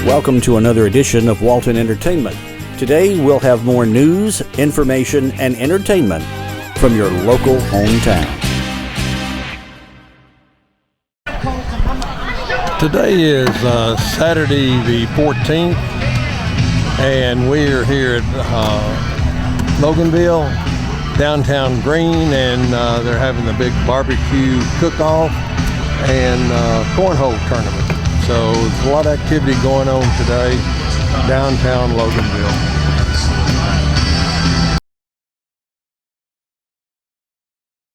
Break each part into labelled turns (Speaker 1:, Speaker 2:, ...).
Speaker 1: Welcome to another edition of Walton Entertainment. Today we'll have more news, information, and entertainment from your local hometown.
Speaker 2: Today is Saturday the 14th, and we're here at Loganville, downtown Green, and they're having the big barbecue cook-off and cornhole tournament. So there's a lot of activity going on today, downtown Loganville.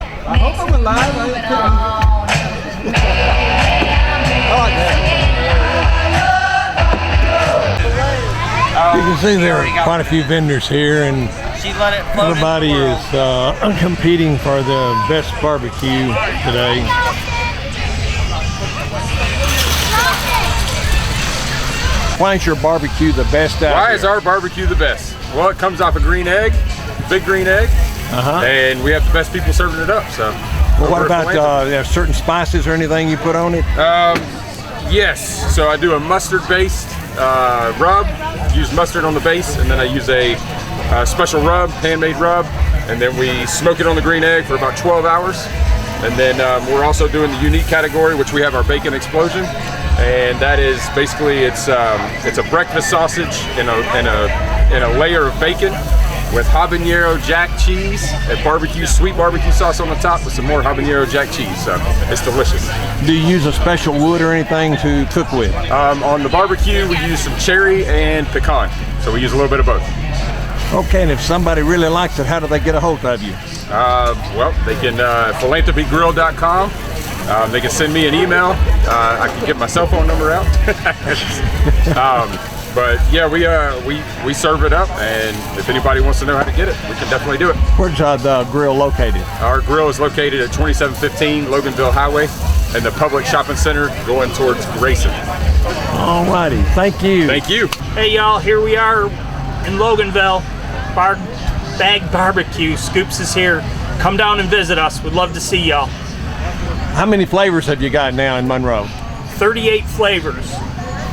Speaker 2: I hope I'm alive. I like that. You can see there are quite a few vendors here, and everybody is competing for the best barbecue today. Why is your barbecue the best out
Speaker 3: Why
Speaker 2: here?
Speaker 3: is our barbecue the best? Well, it comes off a green egg, big green egg, and we have the best people serving it up. So,
Speaker 2: well, what about certain spices or anything you put on it?
Speaker 3: Yes. So I do a mustard-based rub. Use mustard on the base, and then I use a special rub, handmade rub, and then we smoke it on the green egg for about 12 hours. And then we're also doing the unique category, which we have our bacon explosion. And that is basically it's a breakfast sausage in a layer of bacon with habanero jack cheese and sweet barbecue sauce on the top with some more habanero jack cheese. So it's delicious.
Speaker 2: Do you use a special wood or anything to cook with?
Speaker 3: On the barbecue, we use some cherry and pecan. So we use a little bit of both.
Speaker 2: Okay, and if somebody really likes it, how do they get a hold of you?
Speaker 3: Well, they can philanthropygrill.com. They can send me an email. I can get my cell phone number out. But yeah, we serve it up, and if anybody wants to know how to get it, we can definitely do it.
Speaker 2: Where's the grill located?
Speaker 3: Our grill is located at 2715 Loganville Highway in the public shopping center going towards Grayson.
Speaker 2: All righty, thank you.
Speaker 3: Thank you.
Speaker 4: Hey y'all, here we are in Loganville. Bag Barbecue. Scoops is here. Come down and visit us. We'd love to see y'all.
Speaker 2: How many flavors have you got now in Monroe?
Speaker 4: 38 flavors.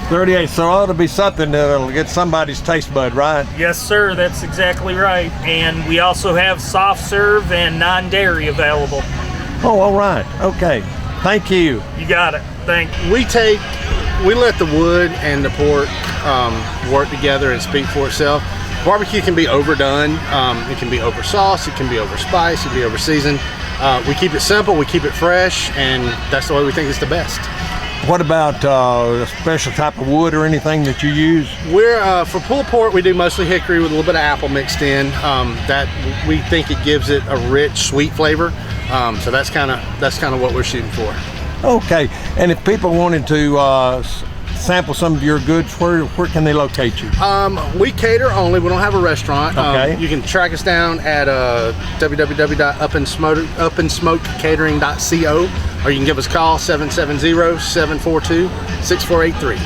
Speaker 2: 38, so it ought to be something that'll get somebody's taste bud, right?
Speaker 4: Yes, sir, that's exactly right. And we also have soft serve and non-dairy available.
Speaker 2: Oh, all right, okay. Thank you.
Speaker 4: You got it. Thank you.
Speaker 5: We let the wood and the pork work together and speak for itself. Barbecue can be overdone, it can be over sauce, it can be over spice, it can be over seasoned. We keep it simple, we keep it fresh, and that's the way we think it's the best.
Speaker 2: What about a special type of wood or anything that you use?
Speaker 5: We're for pulled pork, we do mostly hickory with a little bit of apple mixed in. That we think it gives it a rich, sweet flavor. So that's kind of what we're shooting for.
Speaker 2: Okay, and if people wanted to sample some of your goods, where can they locate you?
Speaker 5: We cater only. We don't have a restaurant.
Speaker 2: Okay.
Speaker 5: You can track us down at www.upandsmokecatering.co, or you can give us a call 770-742-6483.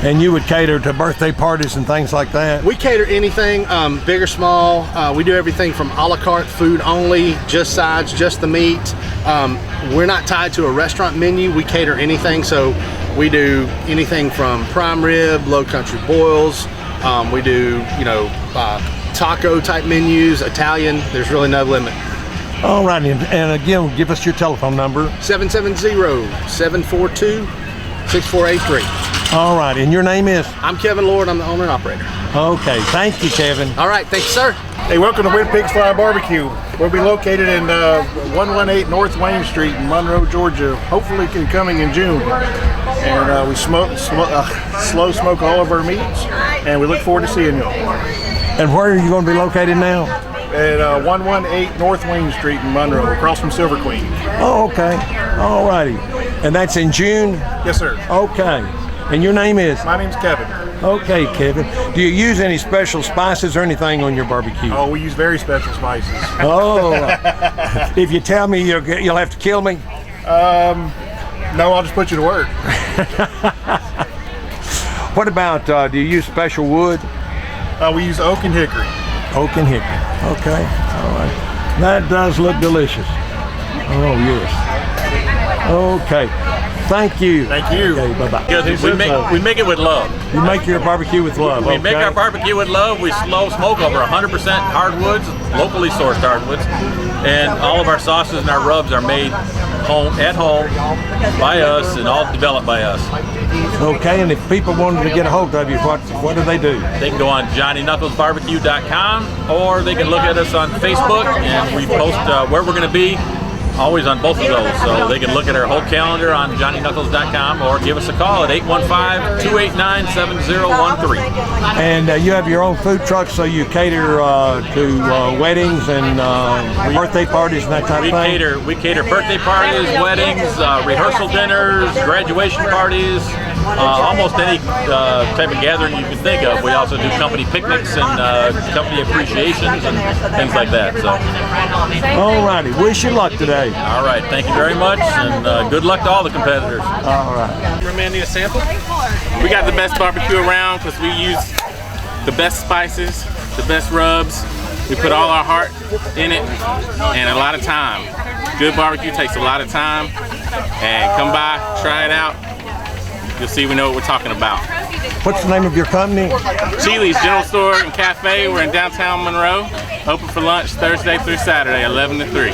Speaker 2: And you would cater to birthday parties and things like that?
Speaker 5: We cater anything, big or small. We do everything from a la carte food only, just sides, just the meat. We're not tied to a restaurant menu. We cater anything, so we do anything from prime rib, low country boils. We do, taco type menus, Italian. There's really no limit.
Speaker 2: All right, and again, give us your telephone number.
Speaker 5: 770-742-6483.
Speaker 2: All right, and your name is?
Speaker 5: I'm Kevin Lord. I'm the owner and operator.
Speaker 2: Okay, thank you, Kevin.
Speaker 5: All right, thank you, sir.
Speaker 6: Hey, welcome to Win Pigs Fly Barbecue. We'll be located in 118 North Wayne Street in Monroe, Georgia. Hopefully coming in June. And we slow smoke all of our meats, and we look forward to seeing you.
Speaker 2: And where are you going to be located now?
Speaker 6: At 118 North Wayne Street in Monroe, across from Silver Queen.
Speaker 2: Oh, okay. All righty. And that's in June?
Speaker 6: Yes, sir.
Speaker 2: Okay. And your name is?
Speaker 6: My name's Kevin.
Speaker 2: Okay, Kevin. Do you use any special spices or anything on your barbecue?
Speaker 6: Oh, we use very special spices.
Speaker 2: Oh, if you tell me, you'll have to kill me?
Speaker 6: No, I'll just put you to work.
Speaker 2: What about, do you use special wood?
Speaker 6: We use oak and hickory.
Speaker 2: Oak and hickory. Okay. All right. That does look delicious. Oh, yes. Okay. Thank you.
Speaker 7: Thank you.
Speaker 2: Okay, bye-bye.
Speaker 7: Because we make it with love.
Speaker 2: You make your barbecue with love.
Speaker 7: We make our barbecue with love. We slow smoke over 100% hardwoods, locally sourced hardwoods, and all of our sauces and our rubs are made at home by us and all developed by us.
Speaker 2: Okay, and if people wanted to get a hold of you, what do they do?
Speaker 7: They can go on JohnnyKnucklesBarbecue.com, or they can look at us on Facebook, and we post where we're going to be. Always on both of those, so they can look at our whole calendar on JohnnyKnuckles.com or give us a call at 815-289-7013.
Speaker 2: And you have your own food truck, so you cater to weddings and birthday parties and that type of thing?
Speaker 7: We cater birthday parties, weddings, rehearsal dinners, graduation parties, almost any type of gathering you can think of. We also do company picnics and company appreciations and things like that. So.
Speaker 2: All righty. Wish you luck today.
Speaker 7: All right. Thank you very much, and good luck to all the competitors.
Speaker 2: All right.
Speaker 8: Man, need a sample? We got the best barbecue around because we use the best spices, the best rubs. We put all our heart in it and a lot of time. Good barbecue takes a lot of time. And come by, try it out. You'll see we know what we're talking about.
Speaker 2: What's the name of your company?
Speaker 8: Chili's General Store and Cafe. We're in downtown Monroe. Open for lunch Thursday through Saturday, 11 to 3.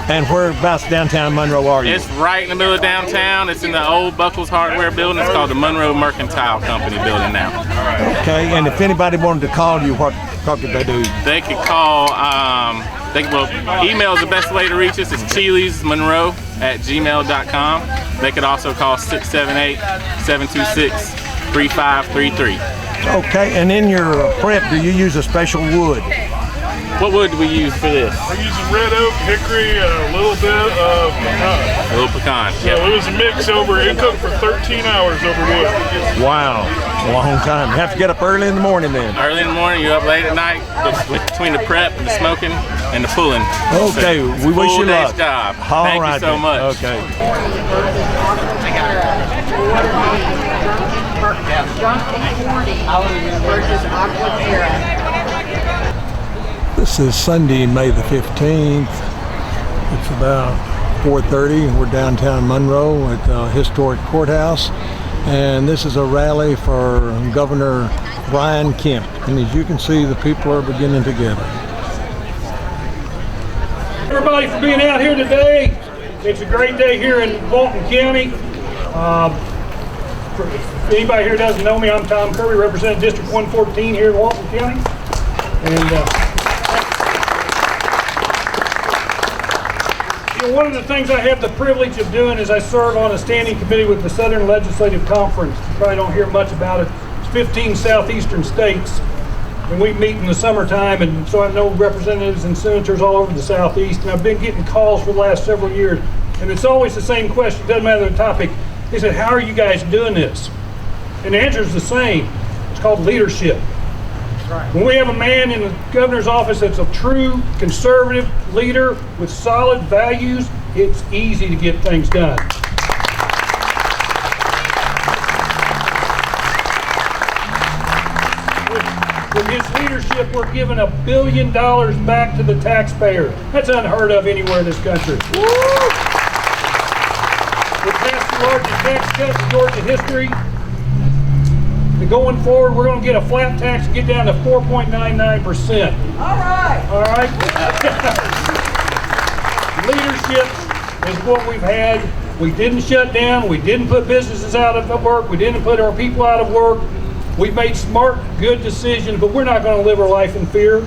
Speaker 2: And whereabouts downtown Monroe are you?
Speaker 8: It's right in the middle of downtown. It's in the old Buckles Hardware building. It's called the Monroe Mercantile Company building now.
Speaker 2: Okay, and if anybody wanted to call you, what could they do?
Speaker 8: They could call, email is the best way to reach us. It's chilismonroe@gmail.com. They could also call 678-726-3533.
Speaker 2: Okay, and in your prep, do you use a special wood?
Speaker 8: What wood do we use for this?
Speaker 9: We're using red oak, hickory, and a little bit of pecan.
Speaker 8: A little pecan,
Speaker 9: So it was a mix over, it cooked for 13 hours over wood.
Speaker 2: Wow, a long time. You have to get up early in the morning then.
Speaker 8: Early in the morning, you're up late at night, between the prep and the smoking and the pulling.
Speaker 2: Okay,
Speaker 8: so
Speaker 2: we wish you luck.
Speaker 8: Full day's job.
Speaker 2: All
Speaker 8: Thank
Speaker 2: right,
Speaker 8: you so much.
Speaker 2: Okay. This is Sunday, May the 15th. It's about 4:30. We're downtown Monroe at the historic courthouse. And this is a rally for Governor Brian Kemp. And as you can see, the people are beginning to gather.
Speaker 10: Everybody for being out here today. It's a great day here in Walton County. If anybody here doesn't know me, I'm Tom Kirby, representing District 114 here in Walton County. And one of the things I have the privilege of doing is I serve on a standing committee with the Southern Legislative Conference. You probably don't hear much about it. It's 15 southeastern states, and we meet in the summertime, and so I know representatives and senators all over the southeast, and I've been getting calls for the last several years, and it's always the same question, doesn't matter the topic. They said, how are you guys doing this? And the answer is the same. It's called leadership. When we have a man in the governor's office that's a true conservative leader with solid values, it's easy to get things done. With his leadership, we're giving $1 billion back to the taxpayer. That's unheard of anywhere in this country. We passed the largest tax cut in Georgia history. Going forward, we're going to get a flat tax and get down to 4.99%. All right. All right. Leadership is what we've had. We didn't shut down. We didn't put businesses out of work. We didn't put our people out of work. We've made smart, good decisions, but we're not going to live our life in fear.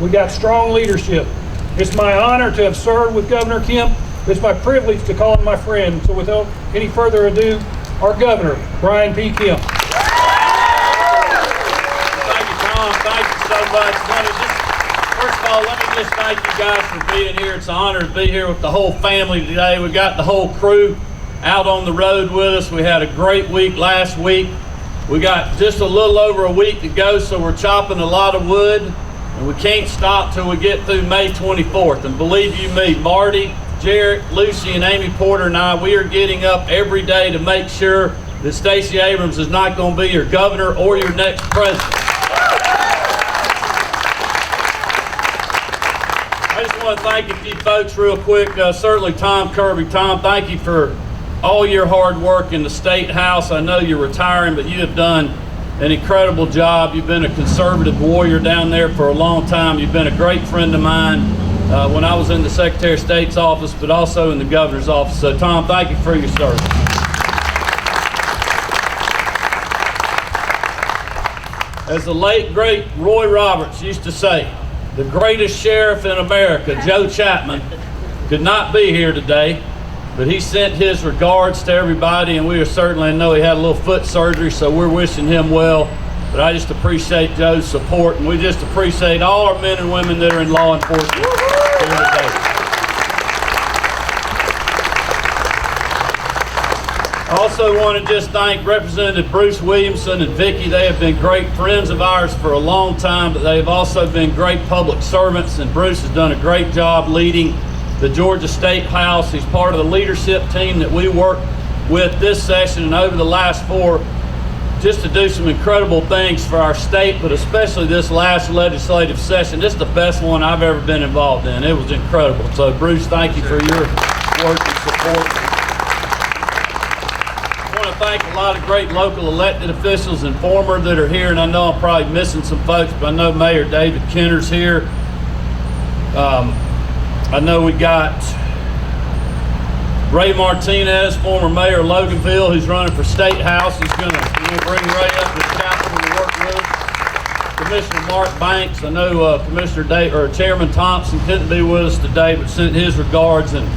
Speaker 10: We got strong leadership. It's my honor to have served with Governor Kemp. It's my privilege to call him my friend. So without any further ado, our governor, Brian P. Kemp.
Speaker 11: Thank you so much. First of all, let me just thank you guys for being here. It's an honor to be here with the whole family today. We got the whole crew out on the road with us. We had a great week last week. We got just a little over a week to go, so we're chopping a lot of wood, and we can't stop till we get through May 24th. And believe you me, Marty, Jarrett, Lucy, and Amy Porter and I, we are getting up every day to make sure that Stacey Abrams is not going to be your governor or your next president. I just want to thank a few folks real quick. Certainly Tom Kirby. Tom, thank you for all your hard work in the State House. I know you're retiring, but you have done an incredible job. You've been a conservative warrior down there for a long time. You've been a great friend of mine when I was in the Secretary of State's office, but also in the governor's office. So Tom, thank you for your service. As the late, great Roy Roberts used to say, the greatest sheriff in America, Joe Chapman, could not be here today, but he sent his regards to everybody, and we certainly know he had a little foot surgery, so we're wishing him well. But I just appreciate Joe's support, and we just appreciate all our men and women that are in law enforcement here today. I also want to just thank Representative Bruce Williamson and Vicki. They have been great friends of ours for a long time, but they have also been great public servants, and Bruce has done a great job leading the Georgia State House. He's part of the leadership team that we work with this session and over the last 4, just to do some incredible things for our state, but especially this last legislative session. This is the best one I've ever been involved in. It was incredible. So Bruce, thank you for your work and support. I want to thank a lot of great local elected officials and former that are here, and I know I'm probably missing some folks, but I know Mayor David Kenner's here. I know we got Ray Martinez, former mayor of Loganville, who's running for State House. He's going to bring Ray up to the Capitol to work with us. Commissioner Mark Banks, I know Chairman Thompson couldn't be with us today, but sent his regards. And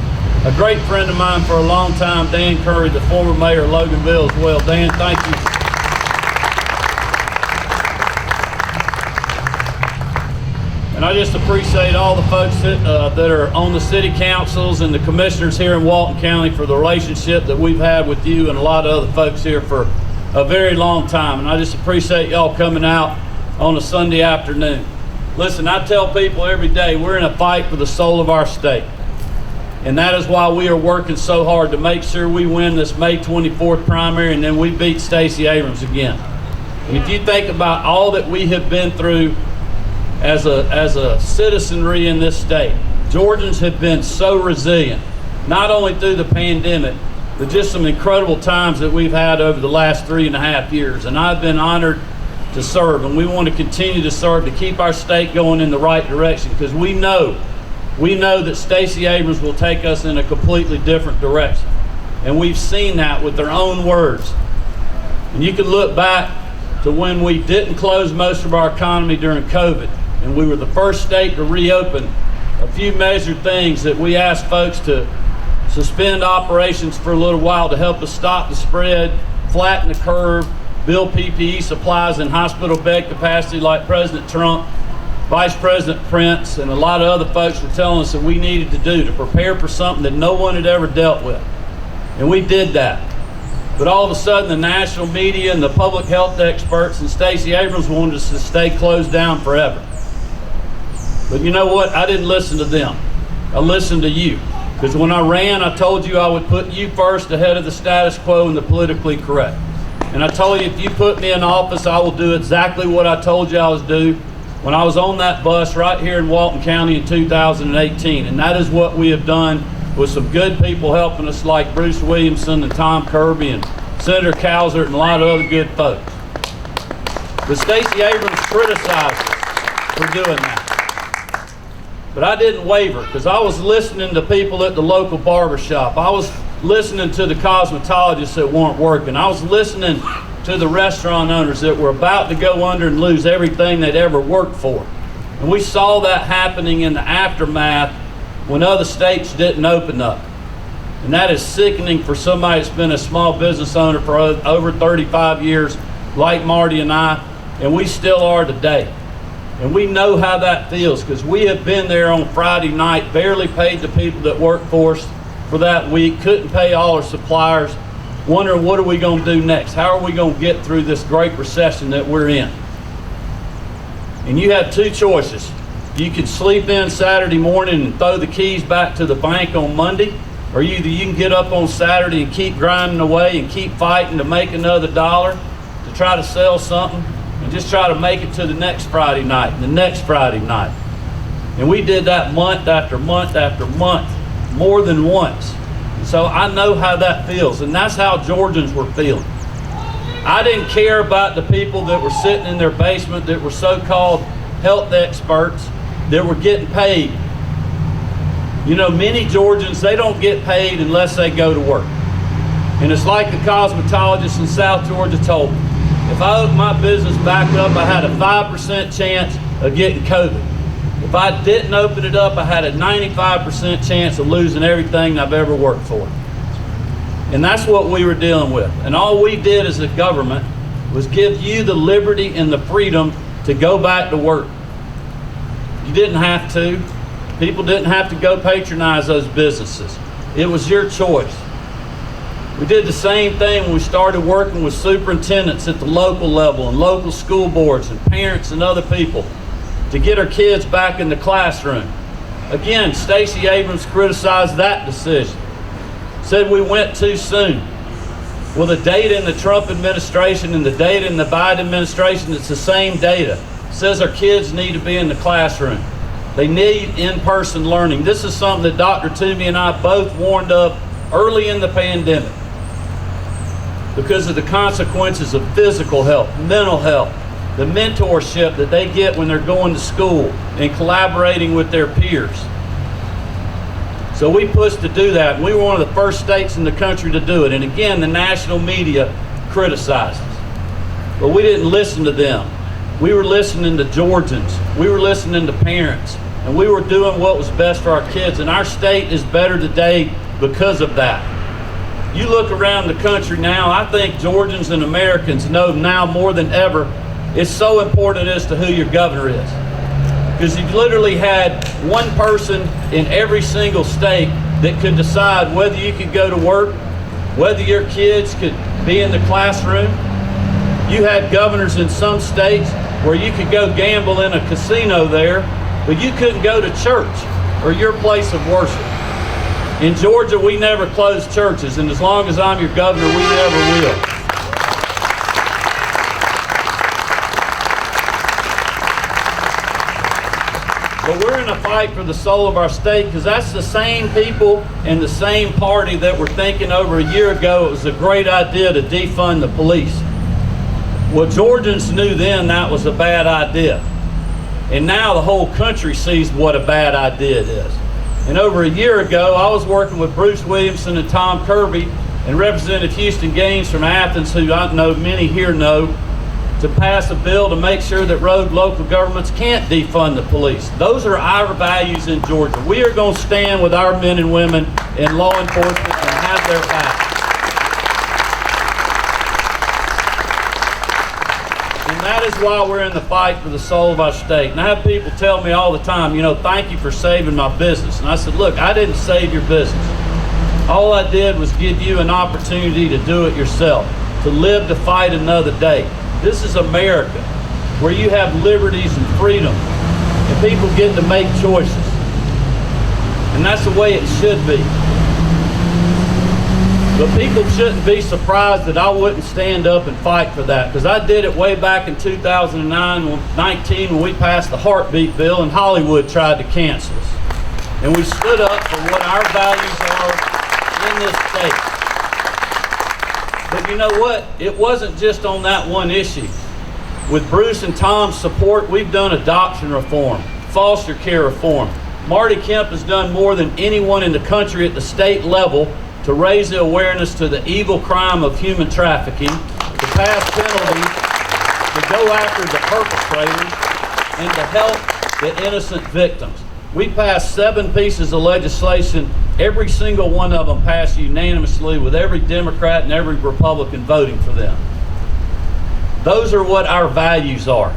Speaker 11: a great friend of mine for a long time, Dan Curry, the former mayor of Loganville as well. Dan, thank you. And I just appreciate all the folks that are on the city councils and the commissioners here in Walton County for the relationship that we've had with you and a lot of other folks here for a very long time. And I just appreciate y'all coming out on a Sunday afternoon. Listen, I tell people every day we're in a fight for the soul of our state. And that is why we are working so hard to make sure we win this May 24th primary and then we beat Stacey Abrams again. And if you think about all that we have been through as a citizenry in this state, Georgians have been so resilient, not only through the pandemic, but just some incredible times that we've had over the last 3.5 years. And I've been honored to serve, and we want to continue to serve to keep our state going in the right direction, because we know that Stacey Abrams will take us in a completely different direction. And we've seen that with their own words. And you can look back to when we didn't close most of our economy during COVID, and we were the first state to reopen a few measured things that we asked folks to suspend operations for a little while to help us stop the spread, flatten the curve, build PPE supplies and hospital bed capacity like President Trump, Vice President Prince, and a lot of other folks were telling us that we needed to do to prepare for something that no one had ever dealt with. And we did that. But all of a sudden the national media and the public health experts and Stacey Abrams wanted us to stay closed down forever. But you know what? I didn't listen to them. I listened to you. Because when I ran, I told you I would put you first ahead of the status quo and the politically correct. And I told you if you put me in office, I will do exactly what I told you I was do when I was on that bus right here in Walton County in 2018. And that is what we have done with some good people helping us like Bruce Williamson and Tom Kirby and Senator Calzert and a lot of other good folks. But Stacey Abrams criticized us for doing that. But I didn't waver, because I was listening to people at the local barber shop. I was listening to the cosmetologists that weren't working. I was listening to the restaurant owners that were about to go under and lose everything they'd ever worked for. And we saw that happening in the aftermath when other states didn't open up. And that is sickening for somebody that's been a small business owner for over 35 years, like Marty and I, and we still are today. And we know how that feels, because we have been there on Friday night, barely paid the people that worked for us for that week, couldn't pay all our suppliers, wondering what are we going to do next? How are we going to get through this great recession that we're in? And you have two choices. You can sleep in Saturday morning and throw the keys back to the bank on Monday, or you can get up on Saturday and keep grinding away and keep fighting to make another dollar, to try to sell something, and just try to make it to the next Friday night and the next Friday night. And we did that month after month after month, more than once. And So I know how that feels, and that's how Georgians were feeling. I didn't care about the people that were sitting in their basement that were so-called health experts that were getting paid. You know, many Georgians, they don't get paid unless they go to work. And it's like the cosmetologist in South Georgia told me, if I opened my business back up, I had a 5% chance of getting COVID. If I didn't open it up, I had a 95% chance of losing everything I've ever worked for. And that's what we were dealing with. And all we did as a government was give you the liberty and the freedom to go back to work. You didn't have to. People didn't have to go patronize those businesses. It was your choice. We did the same thing when we started working with superintendents at the local level and local school boards and parents and other people to get our kids back in the classroom. Again, Stacey Abrams criticized that decision. Said we went too soon. Well, the data in the Trump administration and the data in the Biden administration, it's the same data. It says our kids need to be in the classroom. They need in-person learning. This is something that Dr. Toomey and I both warned of early in the pandemic because of the consequences of physical health, mental health, the mentorship that they get when they're going to school and collaborating with their peers. So we pushed to do that. We were one of the first states in the country to do it. And again, the national media criticized us. But we didn't listen to them. We were listening to Georgians. We were listening to parents. And we were doing what was best for our kids. And our state is better today because of that. You look around the country now, I think Georgians and Americans know now more than ever it's so important as to who your governor is. Because you literally had one person in every single state that could decide whether you could go to work, whether your kids could be in the classroom. You had governors in some states where you could go gamble in a casino there, but you couldn't go to church or your place of worship. In Georgia, we never close churches, and as long as I'm your governor, we never will. But we're in a fight for the soul of our state because that's the same people and the same party that were thinking over a year ago it was a great idea to defund the police. Well, Georgians knew then that was a bad idea. And now the whole country sees what a bad idea it is. And over a year ago, I was working with Bruce Williamson and Tom Kirby and Representative Houston Gaines from Athens, who I know many here know, to pass a bill to make sure that rogue local governments can't defund the police. Those are our values in Georgia. We are going to stand with our men and women in law enforcement and have their back. And that is why we're in the fight for the soul of our state. And I have people tell me all the time, you know, thank you for saving my business. And I said, look, I didn't save your business. All I did was give you an opportunity to do it yourself, to live to fight another day. This is America, where you have liberties and freedom, and people get to make choices. And that's the way it should be. But people shouldn't be surprised that I wouldn't stand up and fight for that, because I did it way back in 2019 when we passed the heartbeat bill and Hollywood tried to cancel us. And we stood up for what our values are in this state. But you know what? It wasn't just on that one issue. With Bruce and Tom's support, we've done adoption reform, foster care reform. Marty Kemp has done more than anyone in the country at the state level to raise the awareness to the evil crime of human trafficking, to pass penalties, to go after the perpetrators, and to help the innocent victims. We passed 7 pieces of legislation. Every single one of them passed unanimously with every Democrat and every Republican voting for them. Those are what our values are.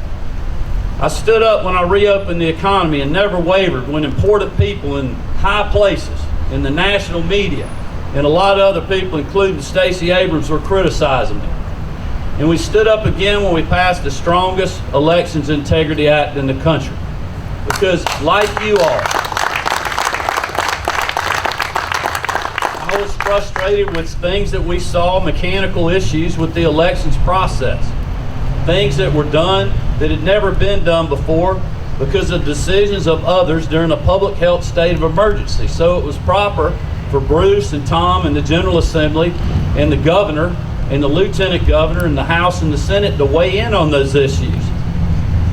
Speaker 11: I stood up when I reopened the economy and never wavered when important people in high places, in the national media, and a lot of other people, including Stacey Abrams, were criticizing me. And we stood up again when we passed the strongest Elections Integrity Act in the country. Because, like you all, I was frustrated with things that we saw, mechanical issues with the elections process. Things that were done that had never been done before because of decisions of others during a public health state of emergency. So it was proper for Bruce and Tom and the General Assembly and the governor and the lieutenant governor and the House and the Senate to weigh in on those issues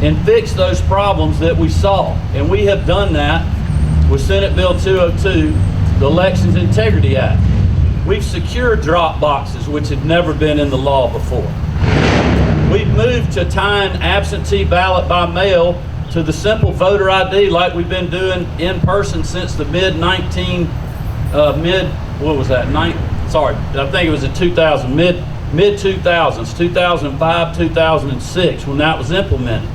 Speaker 11: and fix those problems that we saw. And we have done that with Senate Bill 202, the Elections Integrity Act. We've secured drop boxes, which had never been in the law before. We've moved to tying absentee ballot by mail to the simple voter ID like we've been doing in person since the I think it was in 2000, mid-2000s, 2005, 2006, when that was implemented.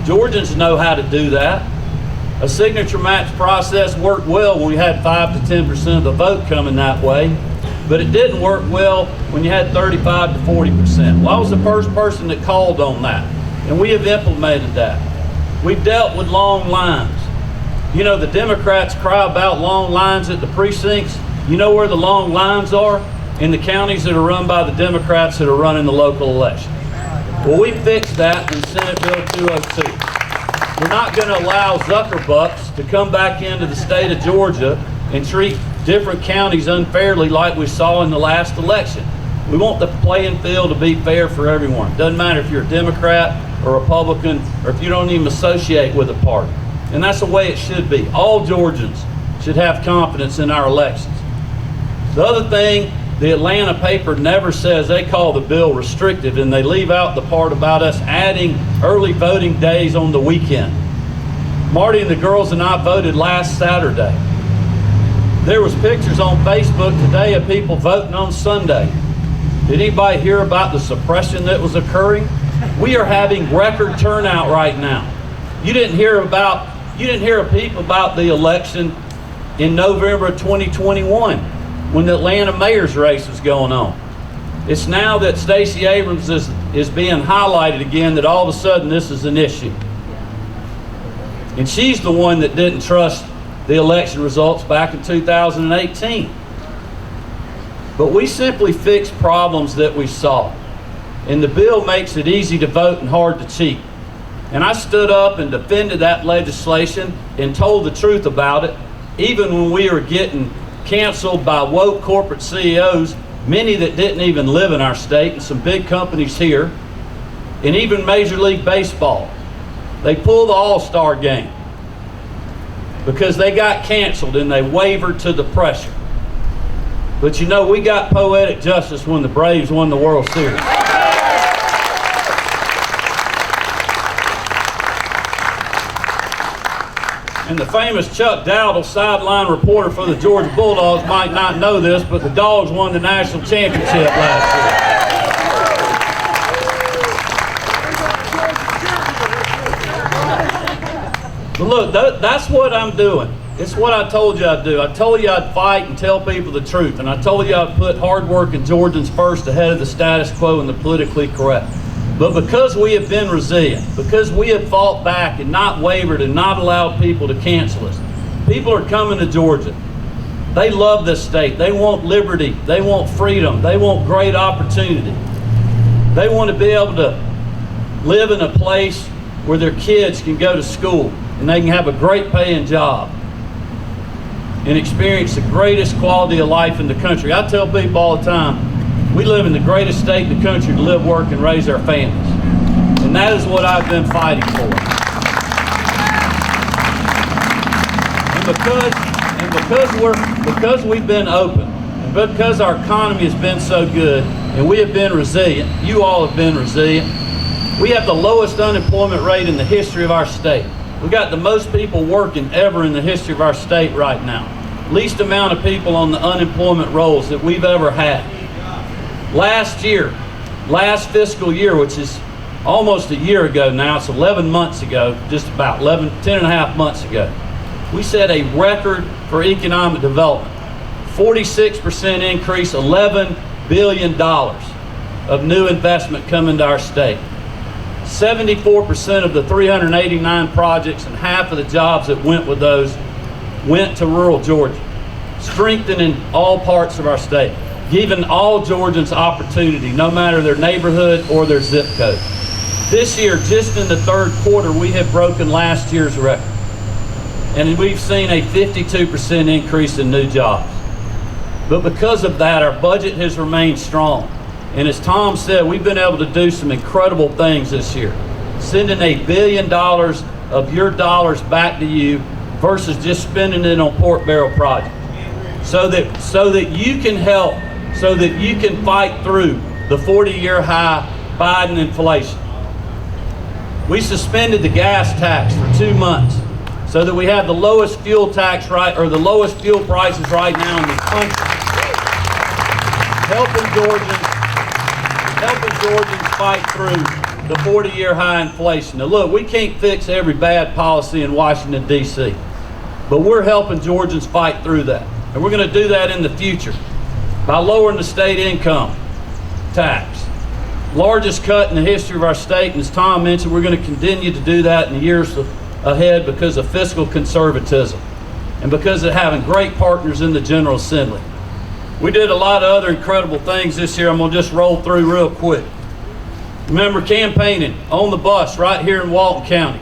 Speaker 11: Georgians know how to do that. A signature match process worked well when we had 5 to 10% of the vote coming that way, but it didn't work well when you had 35 to 40%. Well, I was the first person that called on that, and we have implemented that. We've dealt with long lines. You know, the Democrats cry about long lines at the precincts. You know where the long lines are? In the counties that are run by the Democrats that are running the local election. Well, we fixed that in Senate Bill 202. We're not going to allow Zuckerbucks to come back into the state of Georgia and treat different counties unfairly like we saw in the last election. We want the playing field to be fair for everyone. Doesn't matter if you're a Democrat or Republican or if you don't even associate with a party. And that's the way it should be. All Georgians should have confidence in our elections. The other thing, the Atlanta paper never says, they call the bill restrictive, and they leave out the part about us adding early voting days on the weekend. Marty and the girls and I voted last Saturday. There was pictures on Facebook today of people voting on Sunday. Did anybody hear about the suppression that was occurring? We are having record turnout right now. You didn't hear a peep about the election in November of 2021 when the Atlanta mayor's race was going on. It's now that Stacey Abrams is being highlighted again that all of a sudden this is an issue. And she's the one that didn't trust the election results back in 2018. But we simply fixed problems that we saw. And the bill makes it easy to vote and hard to cheat. And I stood up and defended that legislation and told the truth about it, even when we were getting canceled by woke corporate CEOs, many that didn't even live in our state, and some big companies here, and even Major League Baseball. They pulled the All-Star game because they got canceled and they wavered to the pressure. But you know, we got poetic justice when the Braves won the World Series. And the famous Chuck Dowdle, sideline reporter for the Georgia Bulldogs, might not know this, but the Dogs won the national championship last year. But look, that's what I'm doing. It's what I told you I'd do. I told you I'd fight and tell people the truth. And I told you I'd put hard-working Georgians first ahead of the status quo and the politically correct. But because we have been resilient, because we have fought back and not wavered and not allowed people to cancel us, people are coming to Georgia. They love this state. They want liberty. They want freedom. They want great opportunity. They want to be able to live in a place where their kids can go to school and they can have a great paying job and experience the greatest quality of life in the country. I tell people all the time, we live in the greatest state in the country to live, work, and raise our families. And that is what I've been fighting for. And because we've been open, and because our economy has been so good, and we have been resilient, you all have been resilient, we have the lowest unemployment rate in the history of our state. We've got the most people working ever in the history of our state right now. Least amount of people on the unemployment rolls that we've ever had. Last fiscal year, which is almost a year ago now, it's 11 months ago, just about 10 and a half months ago, we set a record for economic development. 46% increase, $11 billion of new investment coming to our state. 74% of the 389 projects and half of the jobs that went with those went to rural Georgia, strengthening all parts of our state, giving all Georgians opportunity, no matter their neighborhood or their zip code. This year, just in the third quarter, we have broken last year's record. And we've seen a 52% increase in new jobs. But because of that, our budget has remained strong. And as Tom said, we've been able to do some incredible things this year. Sending $1 billion of your dollars back to you versus just spending it on pork barrel projects. So that you can help, so that you can fight through the 40-year high Biden inflation. We suspended the gas tax for 2 months so that we have the lowest fuel tax the lowest fuel prices right now in the country. Helping Georgians fight through the 40-year high inflation. Now look, we can't fix every bad policy in Washington, D.C., but we're helping Georgians fight through that. And we're going to do that in the future by lowering the state income tax. Largest cut in the history of our state, and as Tom mentioned, we're going to continue to do that in the years ahead because of fiscal conservatism and because of having great partners in the General Assembly. We did a lot of other incredible things this year. I'm going to just roll through real quick. Remember campaigning on the bus right here in Walton County.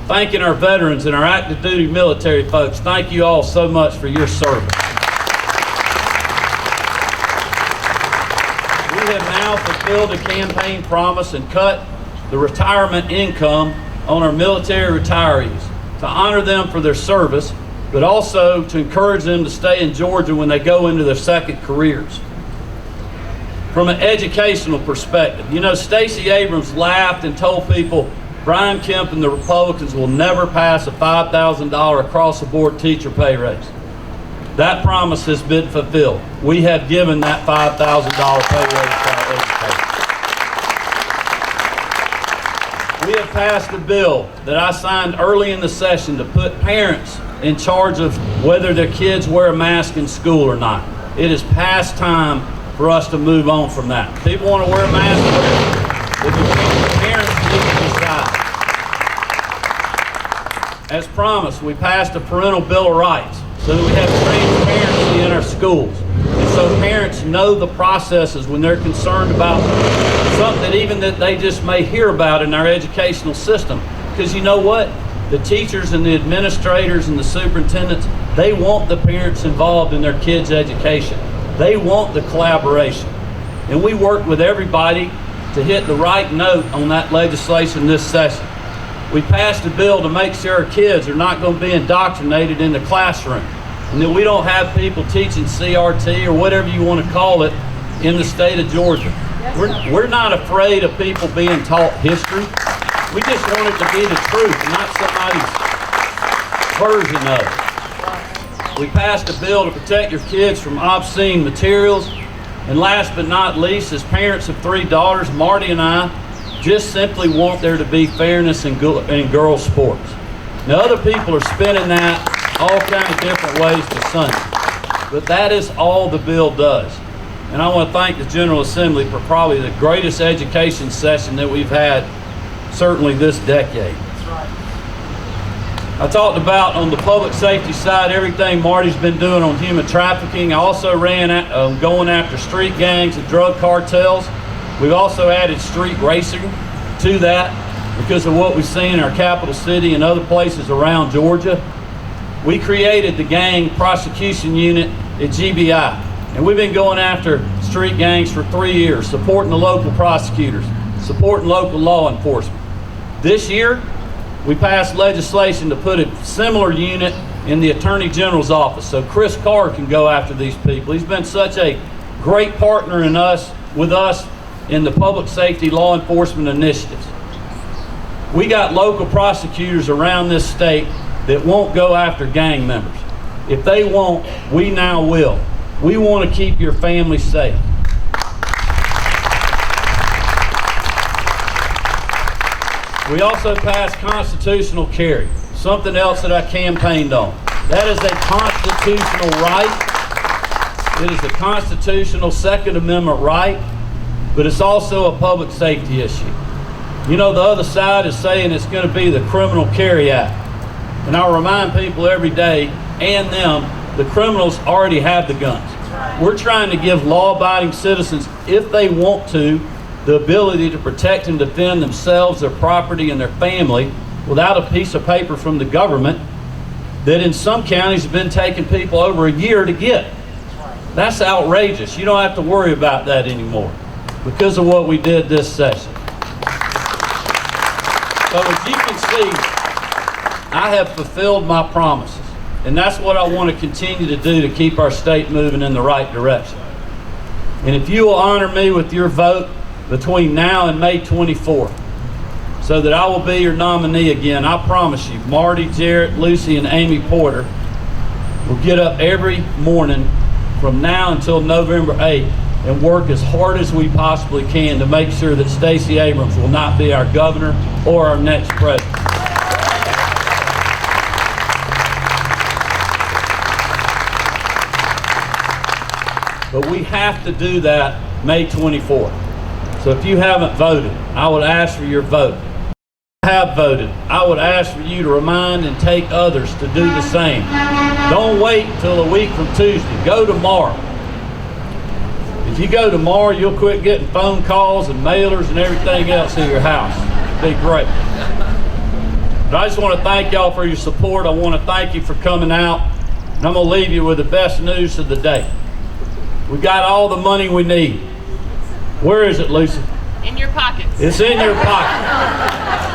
Speaker 11: Thanking our veterans and our active duty military folks. Thank you all so much for your service. We have now fulfilled a campaign promise and cut the retirement income on our military retirees to honor them for their service, but also to encourage them to stay in Georgia when they go into their second careers. From an educational perspective, you know, Stacey Abrams laughed and told people Brian Kemp and the Republicans will never pass a $5,000 across-the-board teacher pay raise. That promise has been fulfilled. We have given that $5,000 pay raise to our educators. We have passed a bill that I signed early in the session to put parents in charge of whether their kids wear a mask in school or not. It is past time for us to move on from that. People want to wear a mask, wear it. The parents need to decide. As promised, we passed a parental bill of rights so that we have transparency in our schools. And so parents know the processes when they're concerned about something that they just may hear about in our educational system. Because you know what? The teachers and the administrators and the superintendents, they want the parents involved in their kids' education. They want the collaboration. And we worked with everybody to hit the right note on that legislation this session. We passed a bill to make sure our kids are not going to be indoctrinated in the classroom, and that we don't have people teaching CRT or whatever you want to call it in the state of Georgia. We're not afraid of people being taught history. We just want it to be the truth, not somebody's version of it. We passed a bill to protect your kids from obscene materials. And last but not least, as parents of 3 daughters, Marty and I just simply want there to be fairness in girls' sports. Now, other people are spinning that all kinds of different ways to Sunday, but that is all the bill does. And I want to thank the General Assembly for probably the greatest education session that we've had, certainly this decade. I talked about on the public safety side everything Marty's been doing on human trafficking. I also ran going after street gangs and drug cartels. We've also added street racing to that because of what we've seen in our capital city and other places around Georgia. We created the gang prosecution unit at GBI, and we've been going after street gangs for 3 years, supporting the local prosecutors, supporting local law enforcement. This year, we passed legislation to put a similar unit in the Attorney General's office so Chris Carr can go after these people. He's been such a great partner with us in the public safety law enforcement initiatives. We got local prosecutors around this state that won't go after gang members. If they won't, we now will. We want to keep your family safe. We also passed constitutional carry, something else that I campaigned on. That is a constitutional right. It is a constitutional Second Amendment right, but it's also a public safety issue. You know, the other side is saying it's going to be the Criminal Carry Act. And I'll remind people every day, and them, the criminals already have the guns. We're trying to give law-abiding citizens, if they want to, the ability to protect and defend themselves, their property, and their family without a piece of paper from the government that in some counties have been taking people over a year to get. That's outrageous. You don't have to worry about that anymore because of what we did this session. So as you can see, I have fulfilled my promises, and that's what I want to continue to do to keep our state moving in the right direction. And if you will honor me with your vote between now and May 24th, so that I will be your nominee again, I promise you, Marty, Jarrett, Lucy, and Amy Porter will get up every morning from now until November 8th and work as hard as we possibly can to make sure that Stacey Abrams will not be our governor or our next president. But we have to do that May 24th. So if you haven't voted, I would ask for your vote. If you have voted, I would ask for you to remind and take others to do the same. Don't wait until a week from Tuesday. Go tomorrow. If you go tomorrow, you'll quit getting phone calls and mailers and everything else in your house. It'd be great. But I just want to thank y'all for your support. I want to thank you for coming out. And I'm going to leave you with the best news of the day. We got all the money we need. Where is it, Lucy?
Speaker 12: In your pockets.
Speaker 11: It's in your pocket.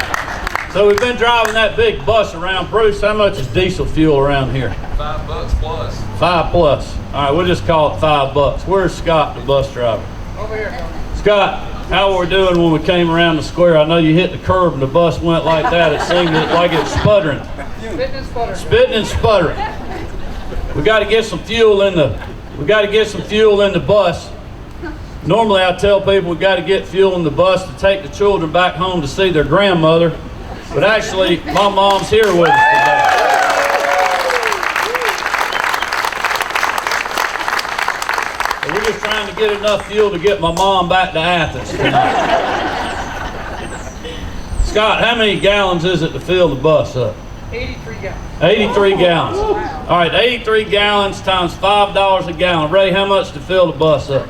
Speaker 11: So we've been driving that big bus around. Bruce, how much is diesel fuel around here?
Speaker 13: $5 plus.
Speaker 11: $5 plus. All right, we'll just call it $5. Where's Scott, the bus driver?
Speaker 13: Over here.
Speaker 11: Scott, how were we doing when we came around the square? I know you hit the curb and the bus went like that. It seemed like it was sputtering.
Speaker 13: Spitting and sputtering.
Speaker 11: Spitting and sputtering. We got to get some fuel in the. We got to get some fuel in the bus. Normally, I tell people we got to get fuel in the bus to take the children back home to see their grandmother. But actually, my mom's here with us today. So we're just trying to get enough fuel to get my mom back to Athens tonight. Scott, how many gallons is it to fill the bus up?
Speaker 13: 83 gallons.
Speaker 11: 83 gallons. All right, 83 gallons times $5 a gallon. Ray, how much to fill the bus up?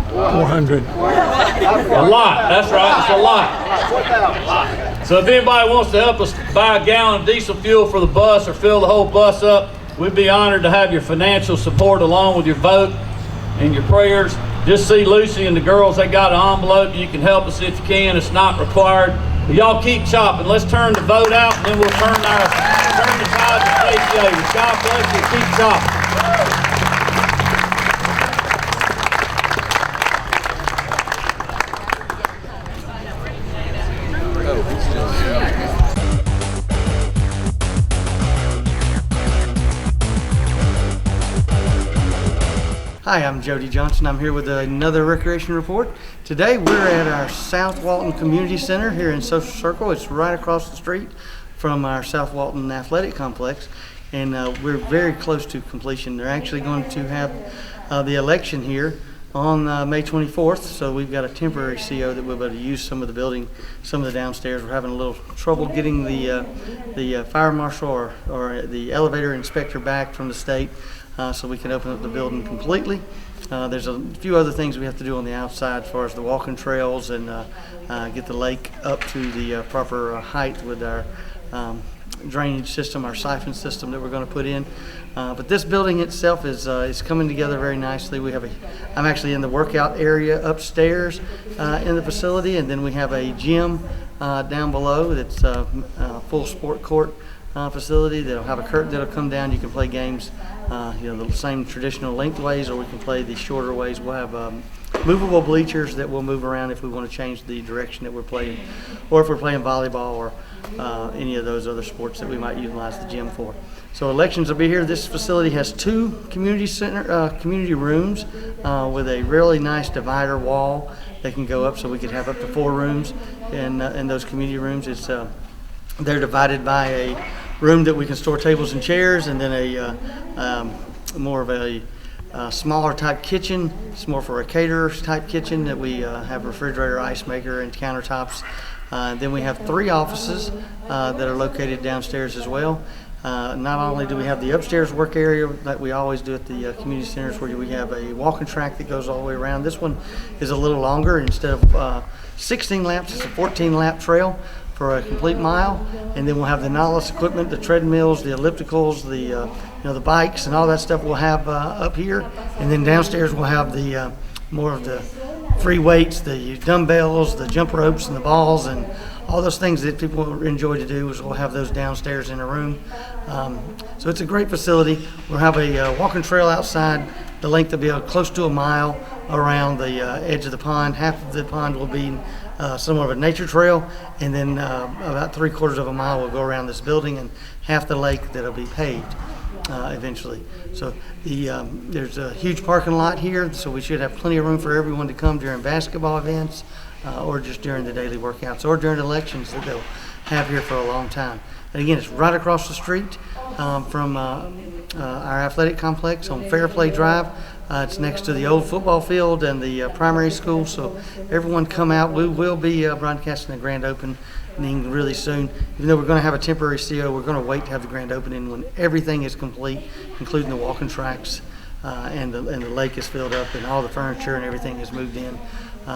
Speaker 2: 400.
Speaker 11: A lot. That's right. It's a lot. So if anybody wants to help us buy a gallon of diesel fuel for the bus or fill the whole bus up, we'd be honored to have your financial support along with your vote and your prayers. Just see Lucy and the girls. They got an envelope. You can help us if you can. It's not required. But y'all keep chopping. Let's turn the vote out, and then we'll turn the tide to Stacey Abrams. God bless you. Keep chopping.
Speaker 14: Hi, I'm Jody Johnson. I'm here with another recreation report. Today we're at our South Walton Community Center here in Social Circle. It's right across the street from our South Walton Athletic Complex, and we're very close to completion. They're actually going to have the election here on May 24th, so we've got a temporary CO that we'll be able to use some of the building, some of the downstairs. We're having a little trouble getting the fire marshal or the elevator inspector back from the state, so we can open up the building completely. There's a few other things we have to do on the outside as far as the walking trails and get the lake up to the proper height with our drainage system, our siphon system that we're going to put in. But this building itself is coming together very nicely. I'm actually in the workout area upstairs in the facility, and then we have a gym down below that's a full sport court facility that'll have a curtain that'll come down. You can play games, the same traditional lengthways, or we can play the shorter ways. We'll have movable bleachers that will move around if we want to change the direction that we're playing, or if we're playing volleyball or any of those other sports that we might utilize the gym for. So elections will be here. This facility has two community rooms with a really nice divider wall that can go up, so we could have up to 4 rooms in those community rooms. They're divided by a room that we can store tables and chairs, and then a more of a smaller type kitchen. It's more for a caterer's type kitchen that we have a refrigerator, ice maker, and countertops. Then we have 3 offices that are located downstairs as well. Not only do we have the upstairs work area that we always do at the community centers, where we have a walking track that goes all the way around. This one is a little longer. Instead of 16 laps, it's a 14 lap trail. for a complete mile, and then we'll have the nautilus equipment, the treadmills, the ellipticals, the bikes, and all that stuff we'll have up here, and then downstairs we'll have the more of the free weights, the dumbbells, the jump ropes, and the balls, and all those things that people enjoy to do. Is we'll have those downstairs in a room. So it's a great facility. We'll have a walking trail outside. The length will be close to a mile around the edge of the pond. Half of the pond will be somewhat of a nature trail, and then about 3/4 of a mile will go around this building, and half the lake that'll be paved eventually. So there's a huge parking lot here, so we should have plenty of room for everyone to come during basketball events or just during the daily workouts or during elections that they'll have here for a long time. And again, it's right across the street from our athletic complex on Fairplay Drive. It's next to the old football field and the primary school, so everyone come out. We will be broadcasting the grand opening really soon. Even though we're going to have a temporary CO, we're going to wait to have the grand opening when everything is complete, including the walking tracks and the lake is filled up and all the furniture and everything is moved in.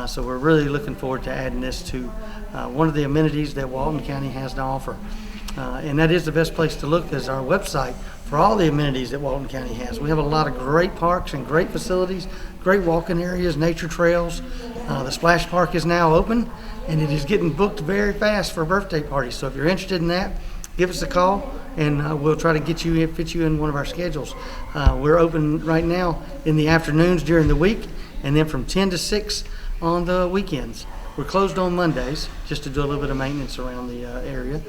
Speaker 14: So we're really looking forward to adding this to one of the amenities that Walton County has to offer. And that is the best place to look, is our website for all the amenities that Walton County has. We have a lot of great parks and great facilities, great walking areas, nature trails. The Splash Park is now open, and it is getting booked very fast for birthday parties. So if you're interested in that, give us a call, and we'll try to fit you in one of our schedules. We're open right now in the afternoons during the week, and then from 10 to 6 on the weekends. We're closed on Mondays just to do a little bit of maintenance around the area.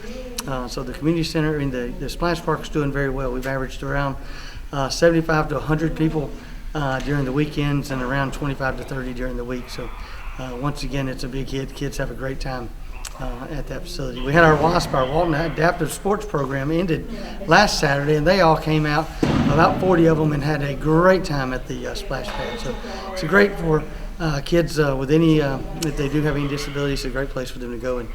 Speaker 14: So the community center and the Splash Park is doing very well. We've averaged around 75 to 100 people during the weekends and around 25 to 30 during the week. So once again, it's a big hit. Kids have a great time at that facility. We had our WASP, our Walton Adaptive Sports Program, ended last Saturday, and they all came out, about 40 of them, and had a great time at the splash pad. So it's great for kids with any, if they do have any disabilities, it's a great place for them to go and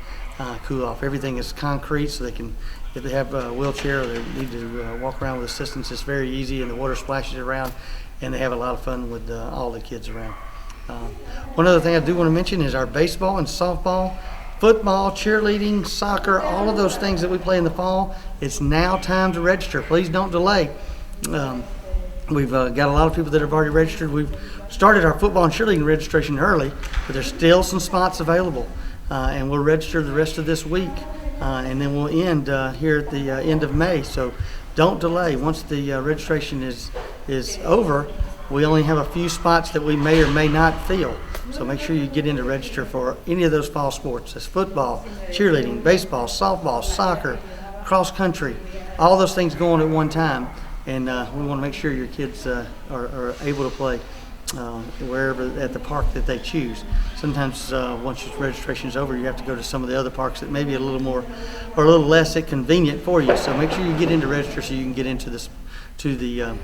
Speaker 14: cool off. Everything is concrete, so they can, if they have a wheelchair or they need to walk around with assistance, it's very easy, and the water splashes around, and they have a lot of fun with all the kids around. One other thing I do want to mention is our baseball and softball, football, cheerleading, soccer, all of those things that we play in the fall. It's now time to register. Please don't delay. We've got a lot of people that have already registered. We've started our football and cheerleading registration early, but there's still some spots available. And we'll register the rest of this week, and then we'll end here at the end of May. So don't delay. Once the registration is over, we only have a few spots that we may or may not fill. So make sure you get in to register for any of those fall sports. That's football, cheerleading, baseball, softball, soccer, cross country, all those things going at one time. And we want to make sure your kids are able to play wherever at the park that they choose. Sometimes once your registration is over, you have to go to some of the other parks that may be a little more or a little less convenient for you. So make sure you get in to register so you can get into this to the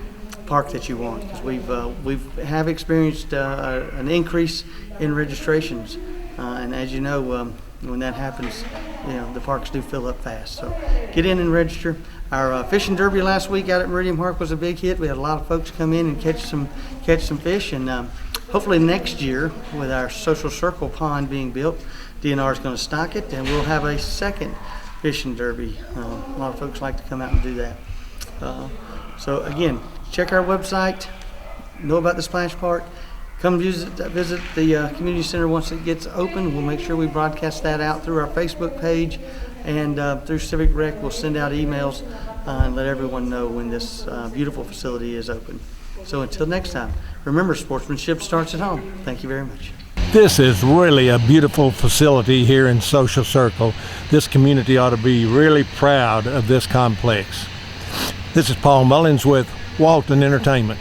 Speaker 14: park that you want, because we have experienced an increase in registrations, and as you know, when that happens, the parks do fill up fast. So get in and register. Our fishing derby last week out at Meridian Park was a big hit. We had a lot of folks come in and catch some fish, and hopefully next year, with our social circle pond being built, DNR is going to stock it, and we'll have a second fishing derby. A lot of folks like to come out and do that. So again, check our website, know about the Splash Park, come visit the community center once it gets open. We'll make sure we broadcast that out through our Facebook page, and through Civic Rec we'll send out emails and let everyone know when this beautiful facility is open. So until next time, remember, sportsmanship starts at home. Thank you very much.
Speaker 2: This is really a beautiful facility here in Social Circle. This community ought to be really proud of this complex. This is Paul Mullins with Walton Entertainment.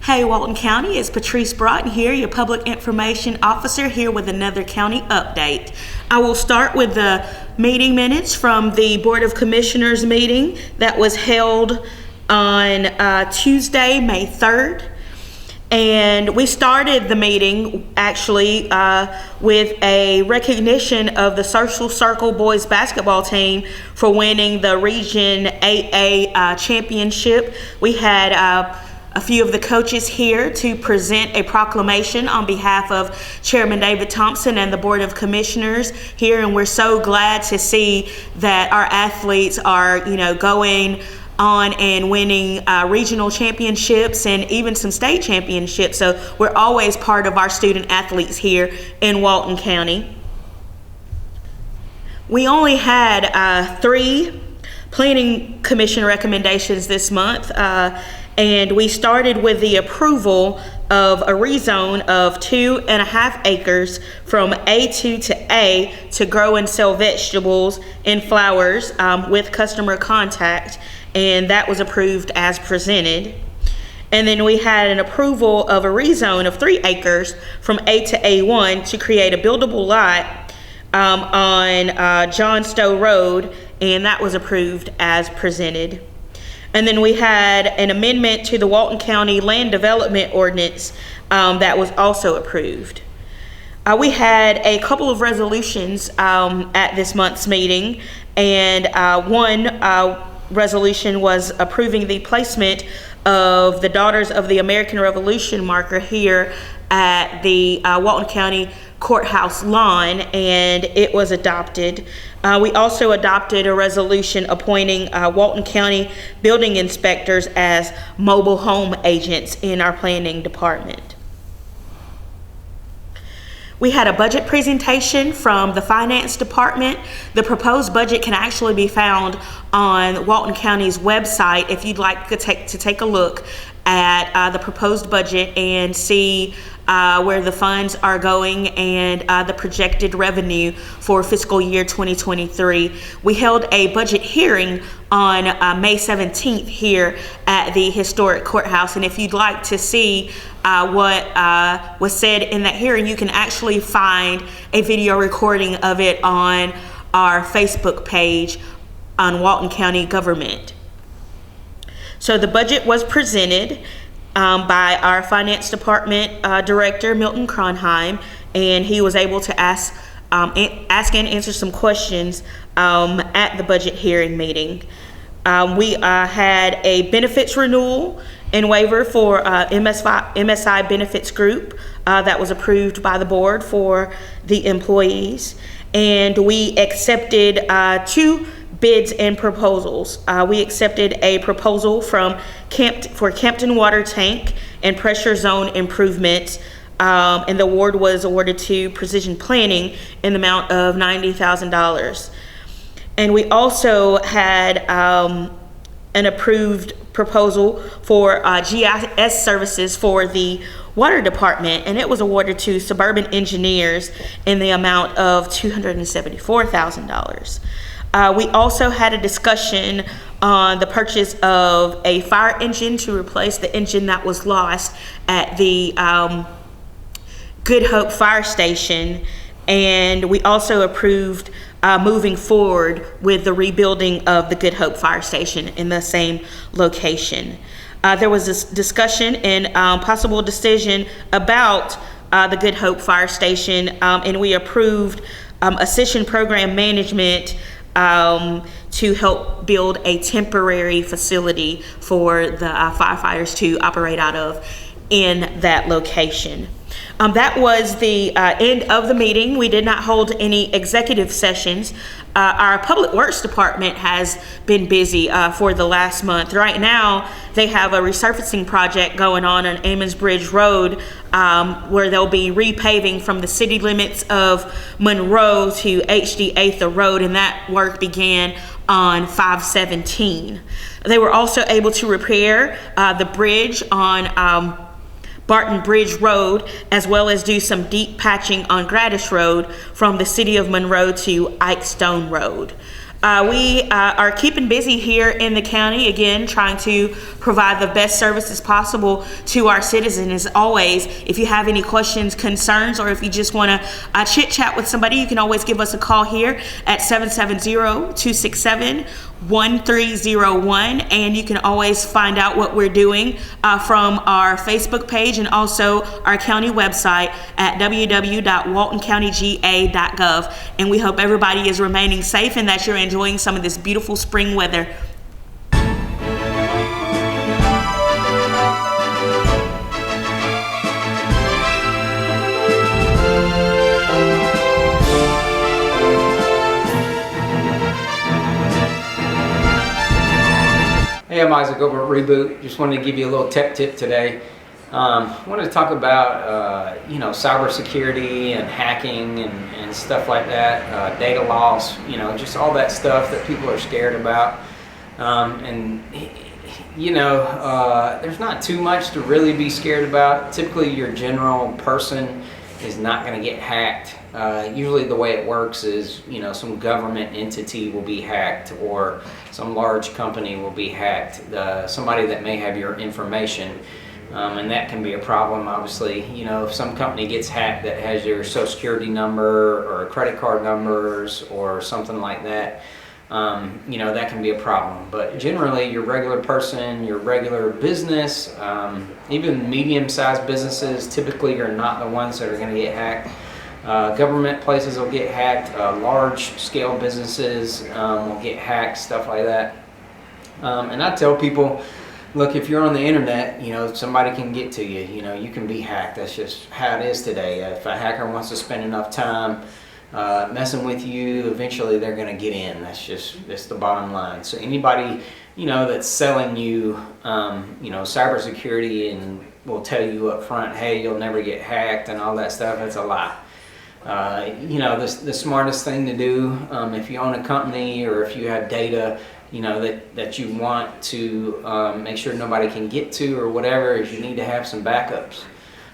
Speaker 12: Hey Walton County, it's Patrice Broughton here, your Public Information Officer, here with another county update. I will start with the meeting minutes from the Board of Commissioners meeting that was held on Tuesday, May 3rd. And we started the meeting actually with a recognition of the Social Circle boys basketball team for winning the Region 8A championship. We had a few of the coaches here to present a proclamation on behalf of Chairman David Thompson and the Board of Commissioners here, and we're so glad to see that our athletes are, going on and winning regional championships and even some state championships. So we're always part of our student athletes here in Walton County. We only had 3 Planning Commission recommendations this month, and we started with the approval of a rezone of 2.5 acres from A2 to A to grow and sell vegetables and flowers with customer contact, and that was approved as presented. And then we had an approval of a rezone of 3 acres from A to A1 to create a buildable lot on John Stowe Road, and that was approved as presented. And then we had an amendment to the Walton County Land Development Ordinance that was also approved. We had a couple of resolutions at this month's meeting, and one resolution was approving the placement of the Daughters of the American Revolution marker here at the Walton County Courthouse lawn, and it was adopted. We also adopted a resolution appointing Walton County building inspectors as mobile home agents in our planning department. We had a budget presentation from the finance department. The proposed budget can actually be found on Walton County's website if you'd like to take a look at the proposed budget and see where the funds are going and the projected revenue for fiscal year 2023. We held a budget hearing on May 17th here at the historic courthouse, and if you'd like to see what was said in that hearing, you can actually find a video recording of it on our Facebook page on Walton County Government. So the budget was presented by our finance department director, Milton Cronheim, and he was able to ask and answer some questions at the budget hearing meeting. We had a benefits renewal and waiver for MSI Benefits Group that was approved by the board for the employees, and we accepted 2 bids and proposals. We accepted a proposal for Campton Water Tank and Pressure Zone Improvements, and the award was awarded to Precision Planning in the amount of $90,000. And we also had an approved proposal for GIS services for the water department, and it was awarded to Suburban Engineers in the amount of $274,000. We also had a discussion on the purchase of a fire engine to replace the engine that was lost at the Good Hope Fire Station, and we also approved moving forward with the rebuilding of the Good Hope Fire Station in the same location. There was this discussion and possible decision about the Good Hope Fire Station, and we approved Ascension Program Management to help build a temporary facility for the firefighters to operate out of in that location. That was the end of the meeting. We did not hold any executive sessions. Our Public Works Department has been busy for the last month. Right now, they have a resurfacing project going on Ammons Bridge Road where they'll be repaving from the city limits of Monroe to HD 8th Road, and that work began on 5/17. They were also able to repair the bridge on Barton Bridge Road, as well as do some deep patching on Gradis Road from the city of Monroe to Ike Stone Road. We are keeping busy here in the county, again, trying to provide the best services possible to our citizens. As always, if you have any questions, concerns, or if you just want to chit chat with somebody, you can always give us a call here at 770-267-1301, and you can always find out what we're doing from our Facebook page and also our county website at www.waltoncountyga.gov. And we hope everybody is remaining safe and that you're enjoying some of this beautiful spring weather.
Speaker 15: I'm Isaac over at Reboot. Just wanted to give you a little tech tip today. I wanted to talk about cybersecurity and hacking and stuff like that, data loss, just all that stuff that people are scared about. There's not too much to really be scared about. Typically, your general person is not going to get hacked. Usually the way it works is, some government entity will be hacked, or some large company will be hacked, somebody that may have your information, and that can be a problem, obviously. If some company gets hacked that has your social security number or credit card numbers or something like that, that can be a problem. But generally, your regular person, your regular business, even medium-sized businesses, typically are not the ones that are going to get hacked. Government places will get hacked, large-scale businesses will get hacked, stuff like that. And I tell people, look, if you're on the internet, somebody can get to you. You can be hacked. That's just how it is today. If a hacker wants to spend enough time messing with you, eventually they're going to get in. That's the bottom line. So anybody, that's selling you, cybersecurity and will tell you up front, hey, you'll never get hacked and all that stuff, that's a lie. The smartest thing to do, if you own a company or if you have data, that you want to make sure nobody can get to or whatever, is you need to have some backups.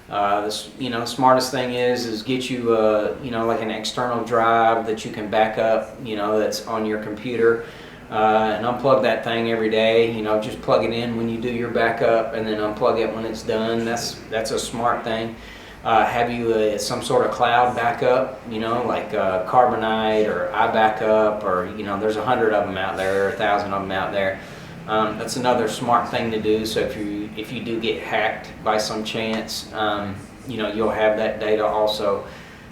Speaker 15: The smartest thing is get you like an external drive that you can back up, that's on your computer, and unplug that thing every day. Just plug it in when you do your backup and then unplug it when it's done. That's a smart thing. Have you some sort of cloud backup, like Carbonite or iBackup, or there's 100 of them out there, or 1,000 of them out there. That's another smart thing to do. So if you do get hacked by some chance, you'll have that data also.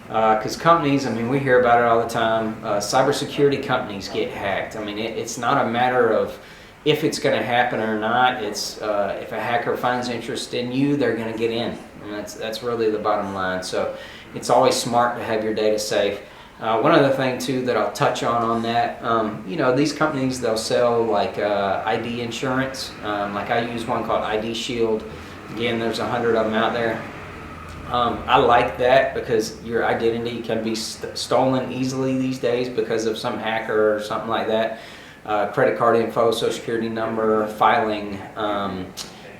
Speaker 15: Because companies, we hear about it all the time. Cybersecurity companies get hacked. It's not a matter of if it's going to happen or not. It's if a hacker finds interest in you, they're going to get in. And that's really the bottom line. So it's always smart to have your data safe. One other thing too that I'll touch on that, these companies, they'll sell like ID insurance. Like I use one called ID Shield. Again, there's 100 of them out there. I like that because your identity can be stolen easily these days because of some hacker or something like that. Credit card info, social security number, filing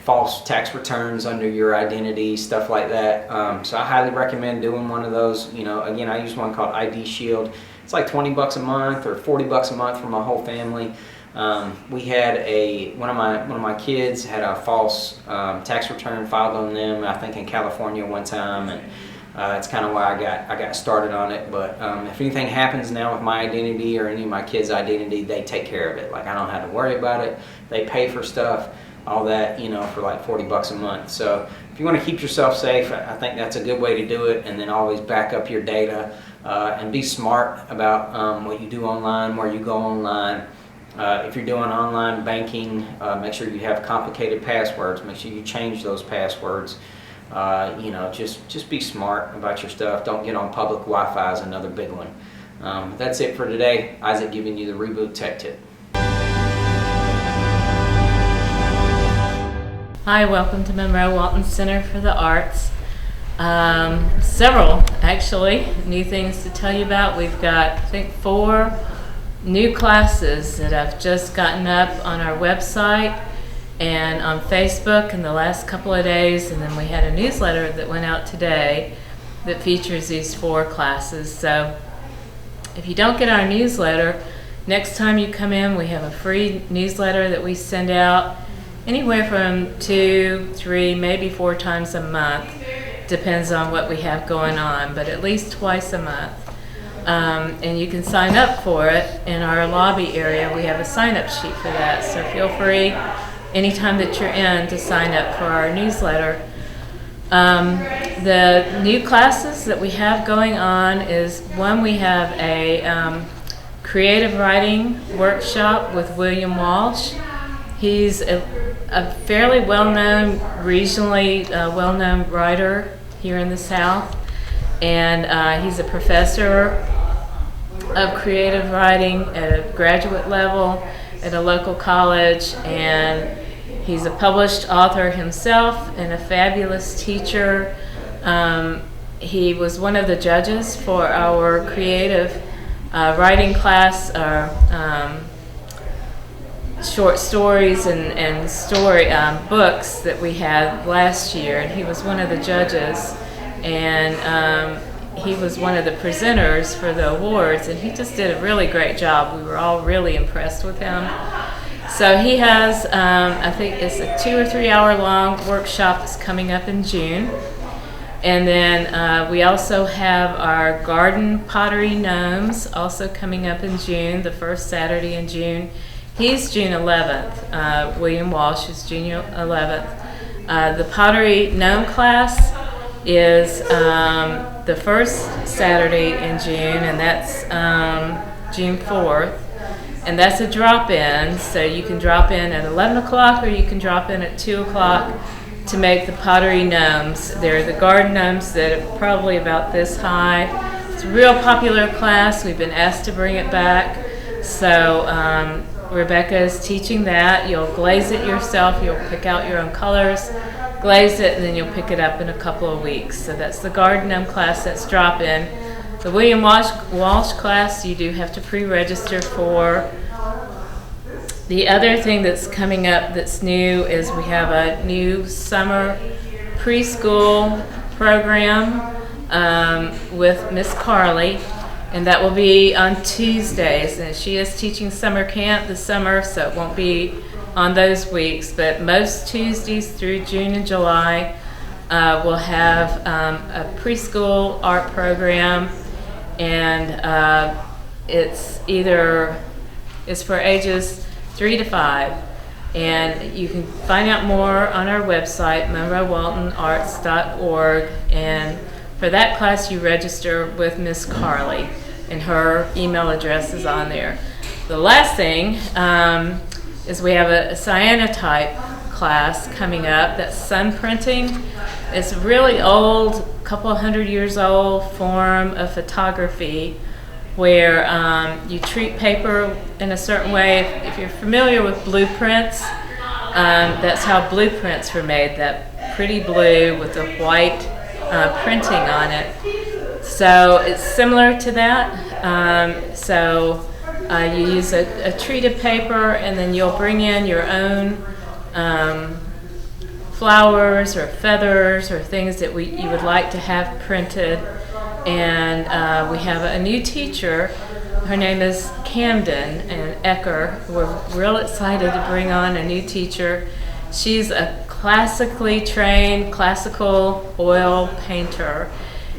Speaker 15: false tax returns under your identity, stuff like that. So I highly recommend doing one of those. Again, I use one called ID Shield. It's like 20 bucks a month or 40 bucks a month for my whole family. We had one of my kids had a false tax return filed on them, I think in California one time, and that's kind of why I got started on it. But if anything happens now with my identity or any of my kids' identity, they take care of it. Like I don't have to worry about it. They pay for stuff, all that, for like 40 bucks a month. So if you want to keep yourself safe, I think that's a good way to do it. And then always back up your data and be smart about what you do online, where you go online. If you're doing online banking, make sure you have complicated passwords. Make sure you change those passwords. Just be smart about your stuff. Don't get on public Wi-Fi is another big one. That's it for today. Isaac giving you the Reboot Tech Tip.
Speaker 16: Hi, welcome to Monroe Walton Center for the Arts. Several, actually, new things to tell you about. We've got, I think, 4 new classes that I've just gotten up on our website and on Facebook in the last couple of days, and then we had a newsletter that went out today that features these 4 classes. So if you don't get our newsletter, next time you come in, we have a free newsletter that we send out anywhere from 2, 3, maybe 4 times a month. Depends on what we have going on, but at least twice a month. And you can sign up for it in our lobby area. We have a sign-up sheet for that, so feel free anytime that you're in to sign up for our newsletter. The new classes that we have going on is, one, we have a creative writing workshop with William Walsh. He's a fairly well-known, regionally well-known writer here in the South, and he's a professor of creative writing at a graduate level at a local college, and he's a published author himself and a fabulous teacher. He was one of the judges for our creative writing class, short stories and story books that we had last year, and he was one of the judges, and he was one of the presenters for the awards, and he just did a really great job. We were all really impressed with him. So he has, I think it's a 2 or 3 hour long workshop that's coming up in June. And then we also have our garden pottery gnomes also coming up in June, the first Saturday in June. He's June 11th. William Walsh is June 11th. The pottery gnome class is the first Saturday in June, and that's June 4th. And that's a drop-in, so you can drop in at 11 o'clock or you can drop in at 2 o'clock to make the pottery gnomes. They're the garden gnomes that are probably about this high. It's a real popular class. We've been asked to bring it back. So Rebecca is teaching that. You'll glaze it yourself. You'll pick out your own colors, glaze it, and then you'll pick it up in a couple of weeks. So that's the garden gnome class. That's drop-in. The William Walsh class you do have to pre-register for. The other thing that's coming up that's new is we have a new summer preschool program with Miss Carly, and that will be on Tuesdays. And she is teaching summer camp this summer, so it won't be on those weeks, but most Tuesdays through June and July we'll have a preschool art program, and it's for ages 3 to 5, and you can find out more on our website, monroewaltonarts.org, and for that class you register with Miss Carly, and her email address is on there. The last thing is we have a cyanotype class coming up. That's sun printing. It's a really old, couple 100 years old form of photography where you treat paper in a certain way. If you're familiar with blueprints, that's how blueprints were made, that pretty blue with the white printing on it. So it's similar to that. You use a treated paper, and then you'll bring in your own flowers or feathers or things that you would like to have printed. And we have a new teacher. Her name is Camden and Ecker. We're real excited to bring on a new teacher. She's a classically trained classical oil painter,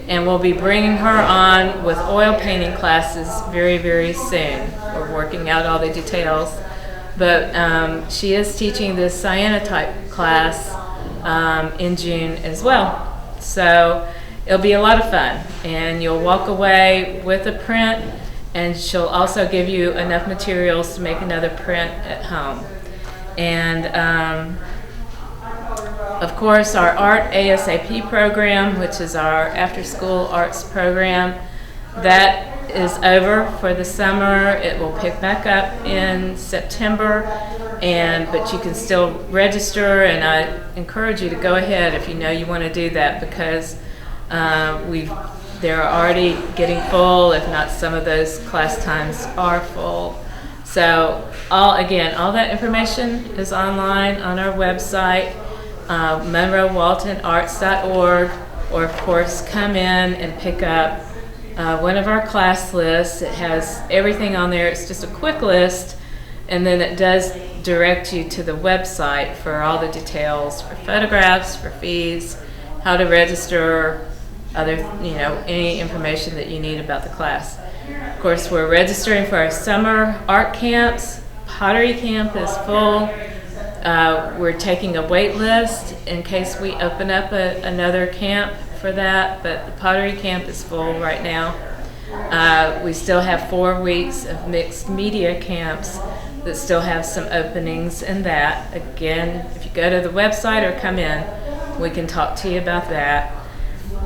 Speaker 16: and we'll be bringing her on with oil painting classes very, very soon. We're working out all the details, but she is teaching this cyanotype class in June as well. So it'll be a lot of fun, and you'll walk away with a print, and she'll also give you enough materials to make another print at home. And of course, our Art ASAP program, which is our after-school arts program, that is over for the summer. It will pick back up in September, but you can still register, and I encourage you to go ahead if you know you want to do that, because they're already getting full, if not some of those class times are full. So all that information is online on our website, monroewaltonarts.org, or of course come in and pick up one of our class lists. It has everything on there. It's just a quick list, and then it does direct you to the website for all the details, for photographs, for fees, how to register, any information that you need about the class. Of course, we're registering for our summer art camps. Pottery camp is full. We're taking a wait list in case we open up another camp for that, but the pottery camp is full right now. We still have 4 weeks of mixed media camps that still have some openings in that. Again, if you go to the website or come in, we can talk to you about that.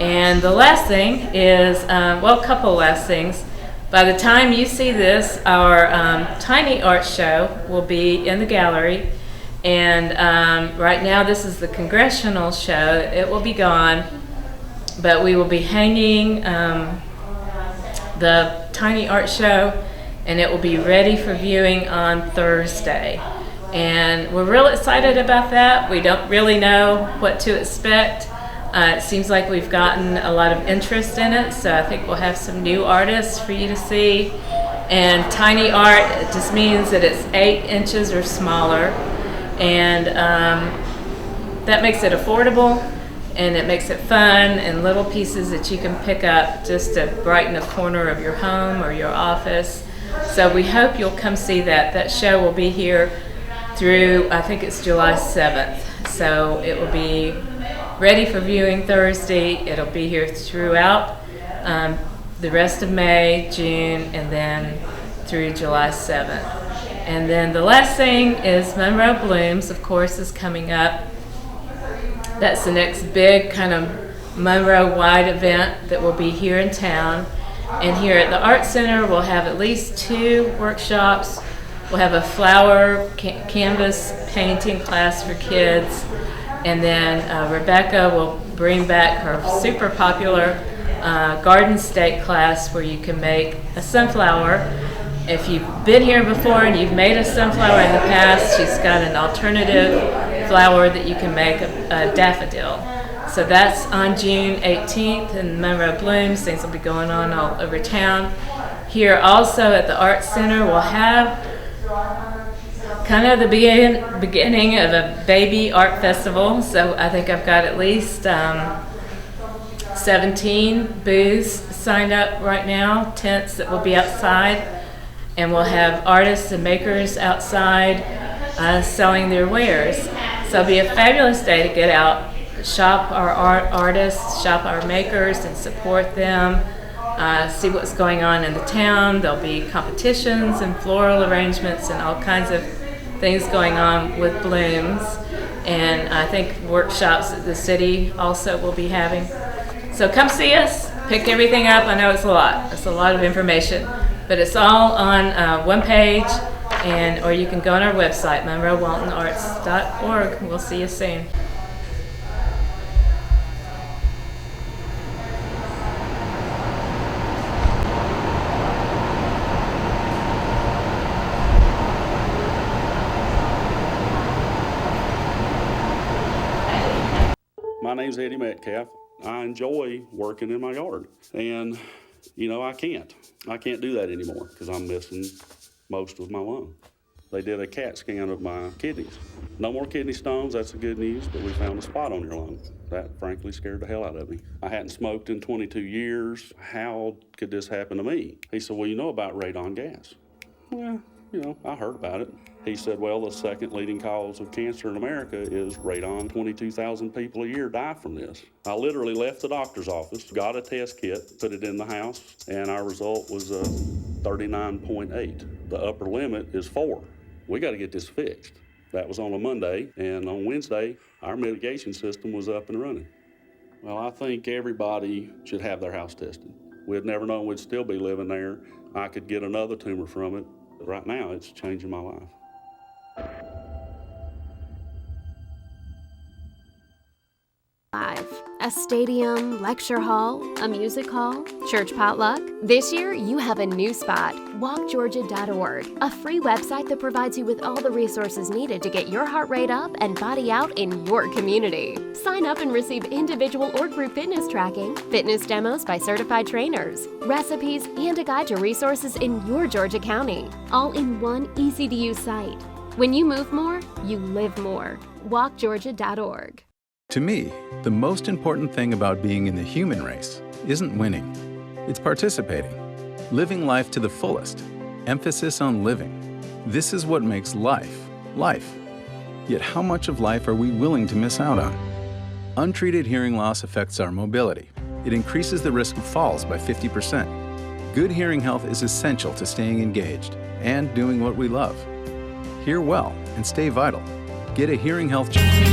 Speaker 16: And the last thing is, a couple last things. By the time you see this, our tiny art show will be in the gallery. And right now this is the congressional show. It will be gone, but we will be hanging the tiny art show, and it will be ready for viewing on Thursday. And we're real excited about that. We don't really know what to expect. It seems like we've gotten a lot of interest in it, so I think we'll have some new artists for you to see. And tiny art, it just means that it's 8 inches or smaller, and that makes it affordable, and it makes it fun, and little pieces that you can pick up just to brighten a corner of your home or your office. So we hope you'll come see that. That show will be here through, I think it's July 7th. So it will be ready for viewing Thursday. It'll be here throughout the rest of May, June, and then through July 7th. And then the last thing is Monroe Blooms, of course, is coming up. That's the next big kind of Monroe-wide event that will be here in town. And here at the Art Center, we'll have at least 2 workshops. We'll have a flower canvas painting class for kids. And then Rebecca will bring back her super popular garden stake class where you can make a sunflower. If you've been here before and you've made a sunflower in the past, she's got an alternative flower that you can make, a daffodil. So that's on June 18th in Monroe Blooms. Things will be going on all over town. Here also at the Art Center, we'll have kind of the beginning of a baby art festival. So I think I've got at least 17 booths signed up right now, tents that will be outside. And we'll have artists and makers outside selling their wares. So it'll be a fabulous day to get out, shop our artists, shop our makers, and support them, see what's going on in the town. There'll be competitions and floral arrangements and all kinds of things going on with blooms. And I think workshops that the city also will be having. So come see us, pick everything up. I know it's a lot. It's a lot of information. But it's all on one page, or you can go on our website, monroewaltonarts.org. We'll see you soon.
Speaker 17: My name's Eddie Metcalf. I enjoy working in my yard, and you know, I can't do that anymore because I'm missing most of my lung. They did a CAT scan of my kidneys. No more kidney stones, that's the good news, but we found a spot on your lung. That frankly scared the hell out of me. I hadn't smoked in 22 years. How could this happen to me? He said, well, you know about radon gas. Well, you know, I heard about it. He said, well, the second leading cause of cancer in America is radon. 22,000 people a year die from this. I literally left the doctor's office, got a test kit, put it in the house, and our result was 39.8. The upper limit is 4. We got to get this fixed. That was on a Monday, and on Wednesday, our mitigation system was up and running. Well, I think everybody should have their house tested. We'd never known we'd still be living there. I could get another tumor from it, but right now it's changing my life.
Speaker 18: Live. A stadium, lecture hall, a music hall, church potluck. This year, you have a new spot, walkgeorgia.org, a free website that provides you with all the resources needed to get your heart rate up and body out in your community. Sign up and receive individual or group fitness tracking, fitness demos by certified trainers, recipes, and a guide to resources in your Georgia County, all in one easy-to-use site. When you move more, you live more. walkgeorgia.org.
Speaker 19: To me, the most important thing about being in the human race isn't winning. It's participating, living life to the fullest, emphasis on living. This is what makes life, life. Yet how much of life are we willing to miss out on? Untreated hearing loss affects our mobility. It increases the risk of falls by 50%. Good hearing health is essential to staying engaged and doing what we love. Hear well and stay vital. Get a hearing health check.